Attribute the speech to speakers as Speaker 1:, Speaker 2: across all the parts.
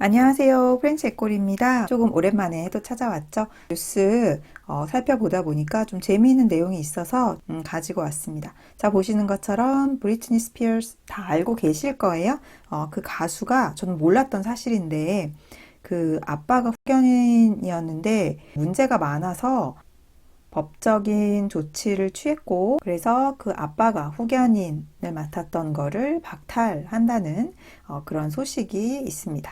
Speaker 1: 안녕하세요. 프렌치 에꼴입니다. 조금 오랜만에 또 찾아왔죠. 뉴스 살펴보다 보니까 좀 재미있는 내용이 있어서 가지고 왔습니다. 자, 보시는 것처럼 브리트니 스피어스 다 알고 계실 거예요. 그 가수가 저는 몰랐던 사실인데 그 아빠가 흑연인이었는데 문제가 많아서 법적인 조치를 취했고 그래서 그 아빠가 후견인을 맡았던 거를 박탈한다는 그런 소식이 있습니다.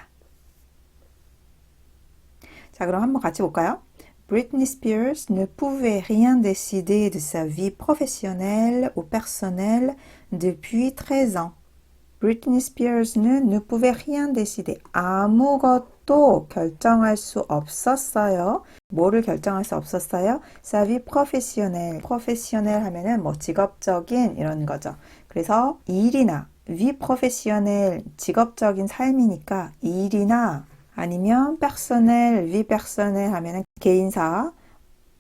Speaker 1: 자, 그럼 한번 같이 볼까요? Britney Spears ne pouvait rien décider de sa vie professionnelle ou personnelle depuis 13 ans. Britney Spears는 ne pouvait rien décider. 아무것도 결정할 수 없었어요. 뭐를 결정할 수 없었어요? Sa vie professionnelle. professionnelle 하면은 뭐 직업적인 이런 거죠. 그래서 일이나 vie professionnelle 직업적인 삶이니까 일이나 아니면 personnel, vie personnel 하면은 개인사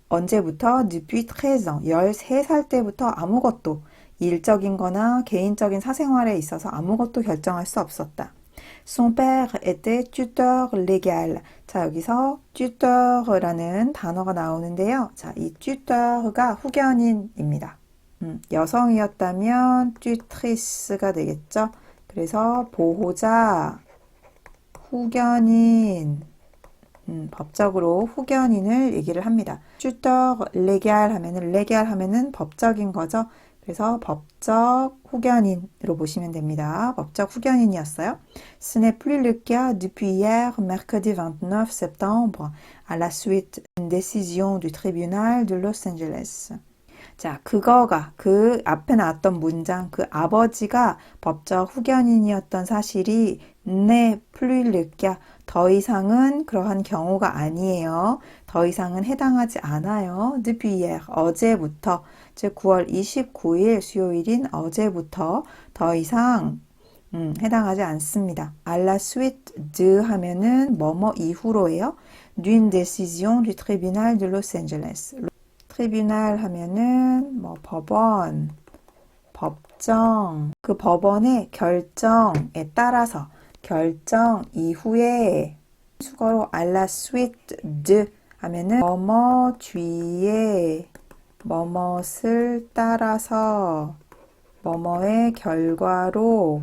Speaker 1: 언제부터? depuis 13 ans 13살 때부터 아무것도 일적인 거나 개인적인 사생활에 있어서 아무것도 결정할 수 없었다. Son père était tuteur légal. 자, 여기서 tuteur라는 단어가 나오는데요. 자, 이 tuteur가 후견인입니다. 여성이었다면 tutrice가 되겠죠. 그래서 보호자, 후견인, 법적으로 후견인을 얘기를 합니다. tuteur légal 하면은 법적인 거죠. 그래서 법적 후견인으로 보시면 됩니다. 법적 후견인이었어요. Ce n'est plus le cas depuis hier, mercredi 29 septembre, à la suite d'une décision du tribunal de Los Angeles. 자, 그거가 그 앞에 나왔던 문장, 그 아버지가 법적 후견인이었던 사실이 ne plus le cas, 더 이상은 그러한 경우가 아니에요. 더 이상은 해당하지 않아요. depuis hier, 어제부터, 즉 9월 29일 수요일인 어제부터 더 이상 해당하지 않습니다. à la suite de 하면은 뭐뭐 이후로예요. d'une décision du tribunal de Los Angeles. 트리뷰널 하면은 뭐 법원, 법정, 그 법원의 결정에 따라서 결정 이후에 수거로 à la suite de 하면은 뭐뭐 뒤에 뭐뭇을 따라서 뭐뭐의 결과로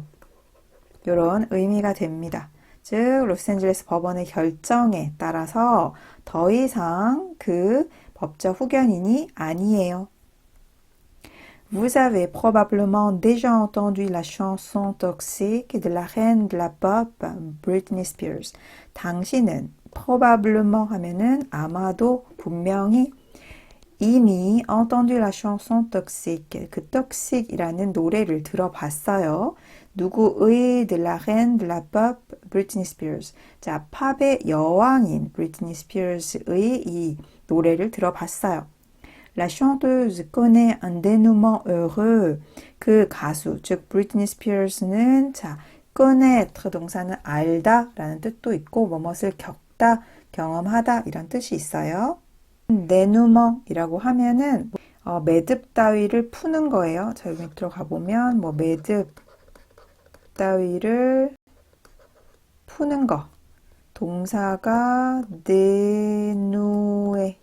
Speaker 1: 이런 의미가 됩니다. 즉 로스앤젤레스 법원의 결정에 따라서 더 이상 그 법적 후견인이 아니에요. Vous avez probablement déjà entendu la chanson toxique de la reine de la pop, Britney Spears. 당신은 probablement 하면은 아마도 분명히 이미 entendu la chanson toxique, 그 toxic이라는 노래를 들어봤어요. 누구의 de la reine de la pop, Britney Spears. 자, 팝의 여왕인 Britney Spears의 이 노래를 들어봤어요. La chanteuse connaît un dénouement heureux. 그 가수, 즉 Britney Spears는 자, connaître 동사는 알다 라는 뜻도 있고 뭐뭇을 겪다, 경험하다 이런 뜻이 있어요. dénouement이라고 하면은 매듭 따위를 푸는 거예요. 자, 여기 들어가 보면 뭐 매듭 따위를 푸는 거. 동사가 dénouer.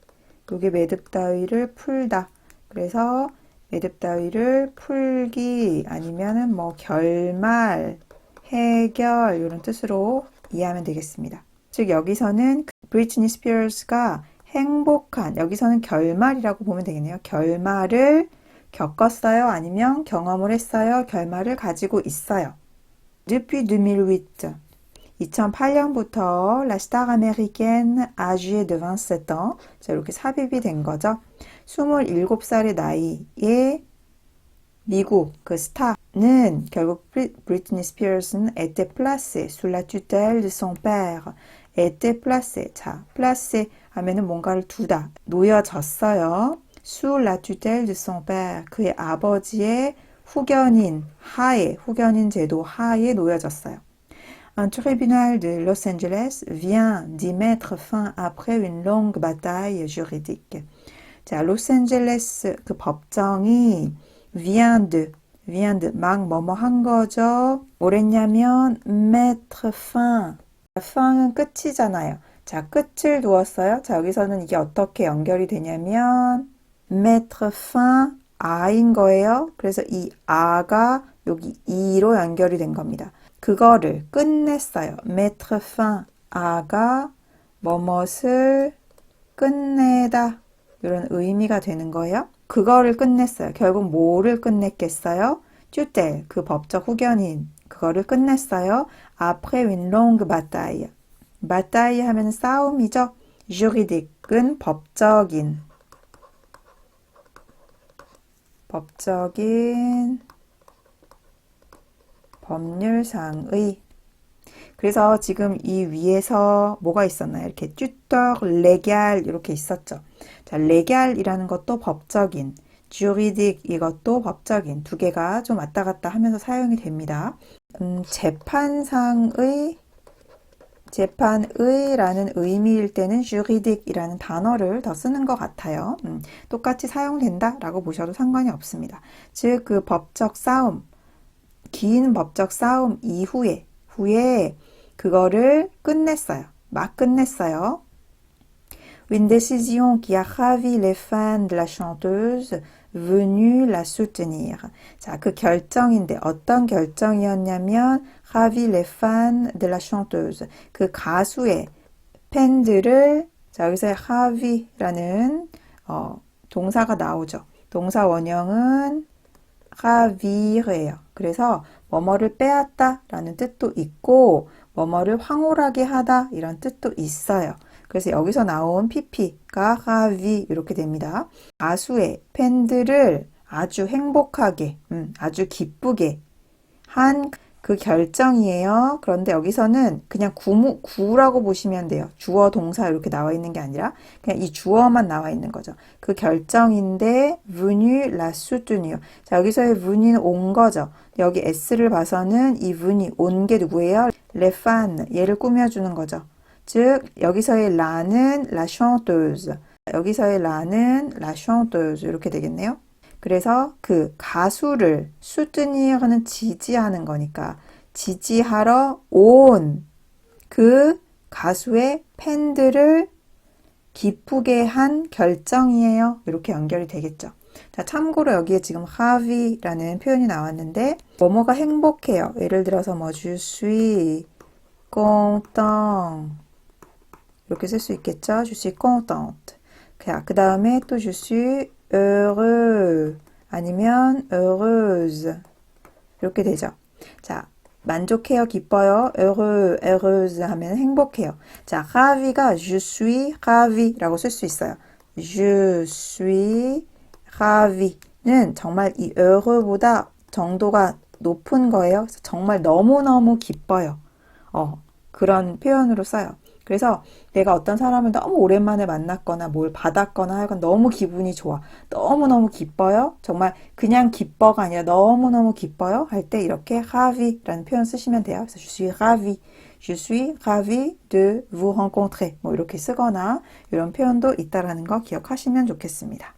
Speaker 1: 이게 매듭 따위를 풀다. 그래서 매듭 따위를 풀기 아니면은 뭐 결말, 해결 이런 뜻으로 이해하면 되겠습니다. 즉 여기서는 브리트니 스피어스가 행복한, 여기서는 결말이라고 보면 되겠네요. 결말을 겪었어요? 아니면 경험을 했어요? 결말을 가지고 있어요. Depuis 2008, 2008년부터 La Star Américaine âgée de 27 ans, 자, 이렇게 삽입이 된 거죠. 27살의 나이에 미국 그 스타는 결국 브리트니 스피어스는 était placée sous la tutelle de son père. était placée. 자, placée 하면은 뭔가를 두다, 놓여졌어요. sous la tutelle de son père. 그의 아버지의 후견인 하에, 후견인 제도 하에 놓여졌어요. Un tribunal de Los Angeles vient d'y mettre fin après une longue bataille juridique. 자, 로스앤젤레스 그 법정이 vient de 막 뭐뭐 한 거죠. 뭐랬냐면 mettre fin fin은 끝이잖아요. 자, 끝을 두었어요. 자, 여기서는 이게 어떻게 연결이 되냐면 mettre fin 아인 거예요. 그래서 이 아가 여기 이로 연결이 된 겁니다. 그거를 끝냈어요. mettre fin 아가 뭐뭇을 끝내다 이런 의미가 되는 거예요. 그거를 끝냈어요. 결국 뭐를 끝냈겠어요? 튜텔 그 법적 후견인 그거를 끝냈어요. Après une longue bataille. bataille 하면 싸움이죠. juridique은 법적인 법률상의. 그래서 지금 이 위에서 뭐가 있었나요? 이렇게 tuteur légal 이렇게 있었죠. 자, légal이라는 것도 법적인, juridique 이것도 법적인 두 개가 좀 왔다 갔다 하면서 사용이 됩니다. 재판의라는 의미일 때는 juridique이라는 단어를 더 쓰는 것 같아요. 똑같이 사용된다라고 보셔도 상관이 없습니다. 즉, 그 법적 싸움, 긴 법적 싸움 이후에 그거를 끝냈어요. 막 끝냈어요. Une décision qui a ravi les fans de la chanteuse venus la soutenir. 자, 그 결정인데 어떤 결정이었냐면 ravi les fans de la chanteuse. 그 가수의 팬들을 자, 여기서 ravi라는 동사가 나오죠. 동사 원형은 ravir예요. 그래서 뭐뭐를 빼앗다 라는 뜻도 있고 뭐뭐를 황홀하게 하다 이런 뜻도 있어요. 그래서 여기서 나온 pp가 ravi 이렇게 됩니다. 가수의 팬들을 아주 행복하게, 아주 기쁘게 한 그 결정이에요. 그런데 여기서는 그냥 구라고 보시면 돼요. 주어, 동사 이렇게 나와 있는 게 아니라 그냥 이 주어만 나와 있는 거죠. 그 결정인데 venu la soutenir. 자, 여기서의 venu는 온 거죠. 여기 s를 봐서는 이 venue 온 게 누구예요? les fans, 얘를 꾸며주는 거죠. 즉 여기서의 la는 la chanteuse, 여기서의 la는 la chanteuse 이렇게 되겠네요. 그래서 그 가수를 soutenir는 지지하는 거니까 지지하러 온 그 가수의 팬들을 기쁘게 한 결정이에요. 이렇게 연결이 되겠죠. 자, 참고로 여기에 지금 ravi라는 표현이 나왔는데 뭐뭐가 행복해요. 예를 들어서 뭐 je suis content 이렇게 쓸 수 있겠죠. Je suis contente. 그 다음에 또 je suis heureux 아니면 heureuse 이렇게 되죠. 자, 만족해요, 기뻐요, heureuse 하면 행복해요. 자, ravi가 je suis ravi라고 쓸 수 있어요. je suis ravi는 정말 이 heureux보다 정도가 높은 거예요. 정말 너무너무 기뻐요. 그런 표현으로 써요. 그래서 내가 어떤 사람을 너무 오랜만에 만났거나 뭘 받았거나 하여간 너무 기분이 좋아. 너무너무 기뻐요. 정말 그냥 기뻐가 아니라 너무너무 기뻐요. 할 때 이렇게 ravi라는 표현 쓰시면 돼요. 그래서 je suis ravi. Je suis ravi de vous rencontrer. 뭐 이렇게 쓰거나 이런 표현도 있다라는 거 기억하시면 좋겠습니다.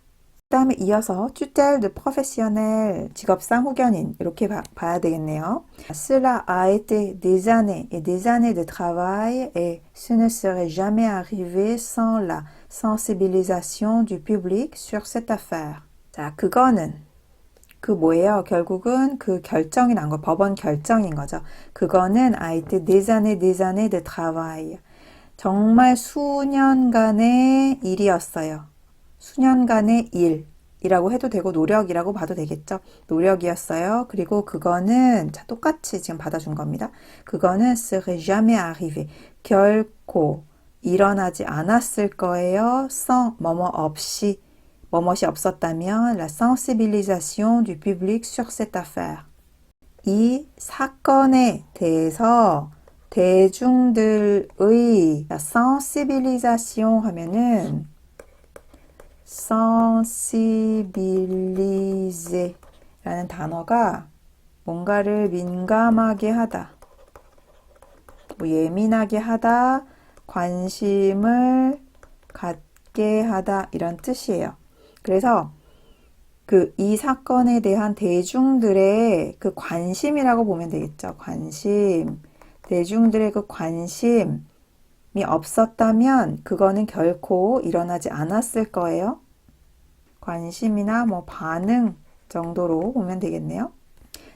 Speaker 1: 그 다음에 이어서 tutelle de professionnel, 직업상 후견인 이렇게 봐야 되겠네요. Cela a été des années et des années de travail et ce ne serait jamais arrivé sans la sensibilisation du public sur cette affaire. 자, 그거는 그 뭐예요? 결국은 그 결정이 난 거, 법원 결정인 거죠. 그거는 a été des années de travail. 정말 수년간의 일이었어요. 수년간의 일이라고 해도 되고 노력이라고 봐도 되겠죠. 노력이었어요. 그리고 그거는 자, 똑같이 지금 받아준 겁니다. 그거는 serait jamais arrivé. 결코 일어나지 않았을 거예요. sans 뭐뭇이 없었다면 la sensibilisation du public sur cette affaire. 이 사건에 대해서 대중들의 sensibilisation 하면은 sensibiliser 라는 단어가 뭔가를 민감하게 하다, 뭐 예민하게 하다, 관심을 갖게 하다 이런 뜻이에요. 그래서 이 사건에 대한 대중들의 그 관심이라고 보면 되겠죠. 관심, 대중들의 그 관심이 없었다면 그거는 결코 일어나지 않았을 거예요. 관심이나 뭐 반응 정도로 보면 되겠네요.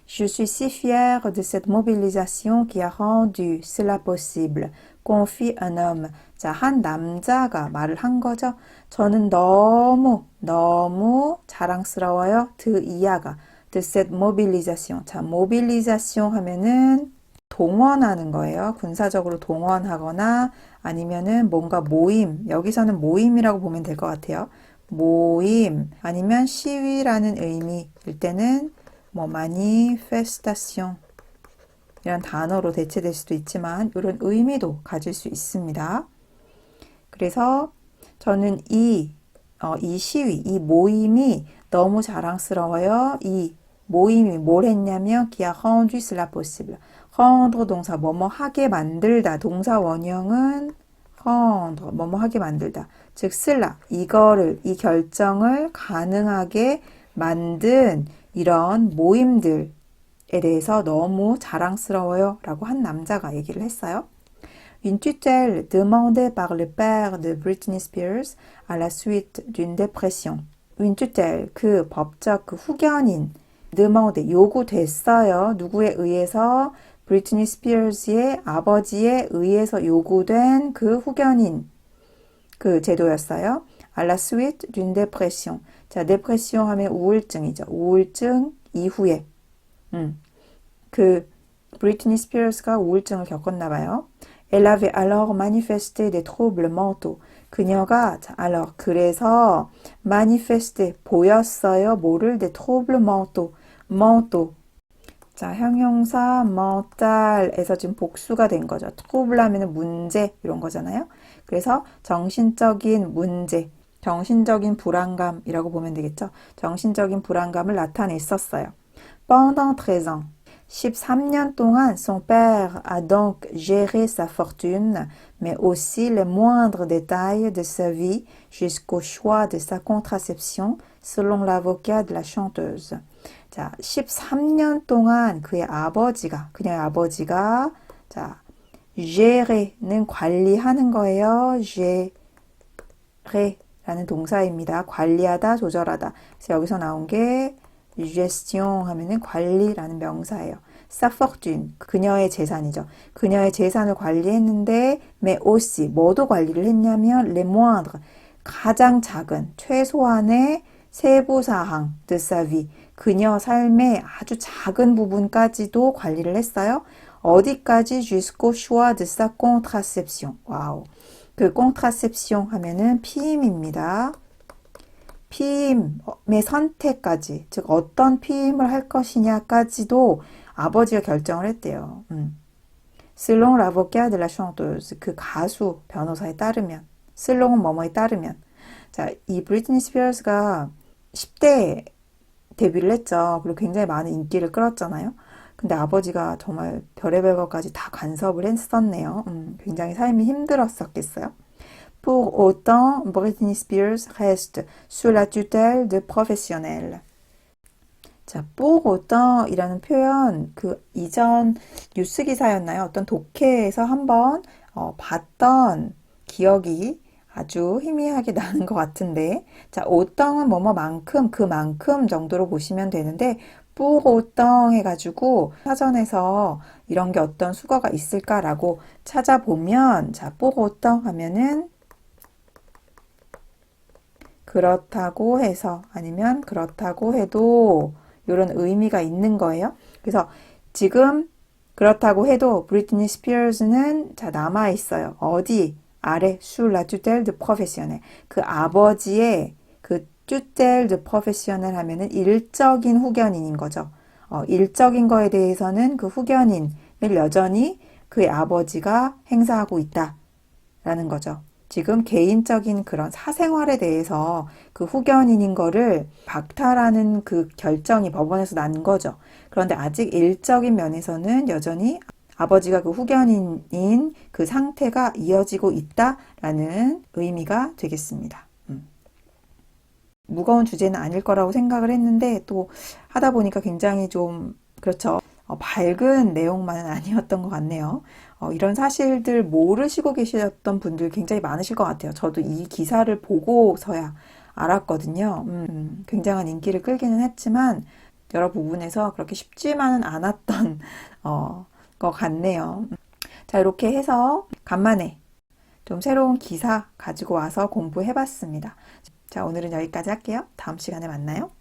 Speaker 1: Je suis si fière de cette mobilisation qui a rendu cela possible. confie un homme. 자, 한 남자가 말을 한 거죠. 저는 너무 자랑스러워요. de 이하가 de cette mobilisation. 자, mobilisation 하면은 동원하는 거예요. 군사적으로 동원하거나 아니면은 뭔가 모임. 여기서는 모임이라고 보면 될 것 같아요. 모임 아니면 시위라는 의미일 때는 뭐 manifestation 이런 단어로 대체될 수도 있지만 이런 의미도 가질 수 있습니다. 그래서 저는 이 시위, 이 모임이 너무 자랑스러워요. 이 모임이 뭘 했냐면 qui a rendu cela possible. rendre 동사 뭐뭐 하게 만들다. 동사 원형은 rendre 뭐뭐 하게 만들다. 즉 cela 이거를 이 결정을 가능하게 만든 이런 모임들에 대해서 너무 자랑스러워요 라고 한 남자가 얘기를 했어요. Une tutelle demandée par le père de Britney Spears à la suite d'une dépression. Une tutelle, 그 법적 그 후견인, demandé, 요구됐어요. 누구에 의해서? 브리트니 스피어스의 아버지에 의해서 요구된 그 후견인, 그 제도였어요. à la suite d'une dépression. 자, dépression 하면 우울증이죠. 우울증 이후에. 그 브리트니 스피어스가 우울증을 겪었나 봐요. Elle avait alors manifesté des troubles mentaux. 그녀가 alors 그래서 manifesté 보였어요. 뭐를 des troubles mentaux. mentaux. 자, 형용사 mental에서 지금 복수가 된 거죠. trouble 하면은 문제 이런 거잖아요. 그래서 정신적인 문제, 정신적인 불안감이라고 보면 되겠죠. 정신적인 불안감을 나타냈었어요. Pendant 13 ans. 13년 동안 son père a donc géré sa fortune, mais aussi les moindres détails de sa vie jusqu'au choix de sa contraception, selon l'avocat de la chanteuse. 자, 13년 동안 그녀의 아버지가 자, gére는 관리하는 거예요. gére라는 동사입니다. 관리하다, 조절하다. 그래서 여기서 나온 게 gestion 하면은 관리라는 명사예요. sa fortune, 그녀의 재산이죠. 그녀의 재산을 관리했는데, mais aussi, 뭐도 관리를 했냐면, les moindres, 가장 작은, 최소한의 세부사항, de sa vie, 그녀 삶의 아주 작은 부분까지도 관리를 했어요. 어디까지? jusqu'au choix de sa contraception. 와우. 그 contraception 하면은 피임입니다. 피임의 선택까지, 즉 어떤 피임을 할 것이냐까지도 아버지가 결정을 했대요. Selon l'avocat de la chanteuse, 그 가수 변호사에 따르면, 슬롱은 뭐뭐에 따르면. 자, 이 브리트니 스피어스가 10대 데뷔를 했죠. 그리고 굉장히 많은 인기를 끌었잖아요. 근데 아버지가 정말 별의별 것까지 다 간섭을 했었네요. 굉장히 삶이 힘들었었겠어요. Pour autant, Britney Spears reste sous la tutelle de professionnels. 자, pour autant 이라는 표현, 그 이전 뉴스 기사였나요? 어떤 독해에서 한번 봤던 기억이 아주 희미하게 나는 것 같은데, 자, autant 뭐뭐만큼, 그만큼 정도로 보시면 되는데, pour autant 해가지고 사전에서 이런 게 어떤 수거가 있을까라고 찾아보면, 자, pour autant 하면은 그렇다고 해서 아니면 그렇다고 해도 이런 의미가 있는 거예요. 그래서 지금 그렇다고 해도 브리트니 스피어스는 자 남아 있어요. 어디? 아래 sous la tutelle de professionnel. 그 아버지의 그 tutelle de professionnel 하면은 일적인 후견인인 거죠. 일적인 거에 대해서는 그 후견인을 여전히 그의 아버지가 행사하고 있다라는 거죠. 지금 개인적인 그런 사생활에 대해서 그 후견인인 거를 박탈하는 그 결정이 법원에서 난 거죠. 그런데 아직 일적인 면에서는 여전히 아버지가 그 후견인인 그 상태가 이어지고 있다라는 의미가 되겠습니다. 무거운 주제는 아닐 거라고 생각을 했는데 또 하다 보니까 굉장히 좀 그렇죠. 밝은 내용만은 아니었던 것 같네요. 이런 사실들 모르시고 계셨던 분들 굉장히 많으실 것 같아요. 저도 이 기사를 보고서야 알았거든요. 굉장한 인기를 끌기는 했지만 여러 부분에서 그렇게 쉽지만은 않았던 것 같네요. 자, 이렇게 해서 간만에 좀 새로운 기사 가지고 와서 공부해 봤습니다. 자, 오늘은 여기까지 할게요. 다음 시간에 만나요.